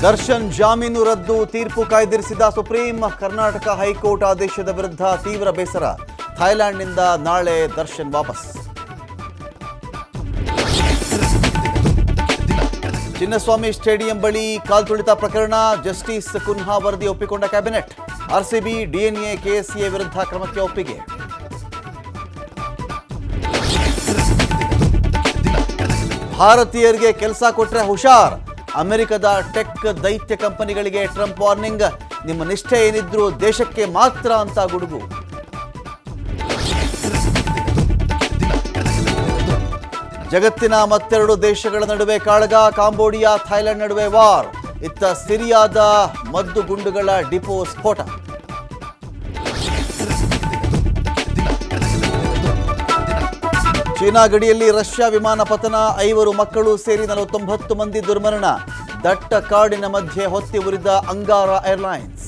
ದರ್ಶನ್ ಜಾಮೀನು ರದ್ದು ತೀರ್ಪು ಕಾಯ್ದಿರಿಸಿದ ಸುಪ್ರೀಂ. ಕರ್ನಾಟಕ ಹೈಕೋರ್ಟ್ ಆದೇಶದ ವಿರುದ್ಧ ತೀವ್ರ ಬೇಸರ. ಥೈಲ್ಯಾಂಡ್ನಿಂದ ನಾಳೆ ದರ್ಶನ್ ವಾಪಸ್. ಚಿನ್ನಸ್ವಾಮಿ ಸ್ಟೇಡಿಯಂ ಬಳಿ ಕಾಲ್ತುಳಿತ ಪ್ರಕರಣ. ಜಸ್ಟಿಸ್ ಕುನ್ಹಾ ವರದಿ ಒಪ್ಪಿಕೊಂಡ ಕ್ಯಾಬಿನೆಟ್. ಆರ್ಸಿಬಿ ಡಿಎನ್ಎ ಕೆಎಸ್ಸಿಎ ವಿರುದ್ಧ ಕ್ರಮಕ್ಕೆ ಒಪ್ಪಿಗೆ. ಭಾರತೀಯರಿಗೆ ಕೆಲಸ ಕೊಟ್ರೆ ಹುಷಾರ್. ಅಮೆರಿಕದ ಟೆಕ್ ದೈತ್ಯ ಕಂಪನಿಗಳಿಗೆ ಟ್ರಂಪ್ ವಾರ್ನಿಂಗ್. ನಿಮ್ಮ ನಿಷ್ಠೆ ಏನಿದ್ರು ದೇಶಕ್ಕೆ ಮಾತ್ರ ಅಂತ ಗುಡುಗು. ಜಗತ್ತಿನ ಮತ್ತೆರಡು ದೇಶಗಳ ನಡುವೆ ಕಾಳಗ. ಕಾಂಬೋಡಿಯಾ ಥೈಲ್ಯಾಂಡ್ ನಡುವೆ ವಾರ್. ಇತ್ತ ಸಿರಿಯಾದ ಮದ್ದು ಗುಂಡುಗಳ ಡಿಪೋ ಸ್ಫೋಟ. ಚೀನಾ ಗಡಿಯಲ್ಲಿ ರಷ್ಯಾ ವಿಮಾನ ಪತನ. 5 ಮಕ್ಕಳು ಸೇರಿ 49 ಮಂದಿ ದುರ್ಮರಣ. ದಟ್ಟ ಕಾಡಿನ ಮಧ್ಯೆ ಹೊತ್ತಿ ಉರಿದ ಅಂಗಾರ ಏರ್ಲೈನ್ಸ್.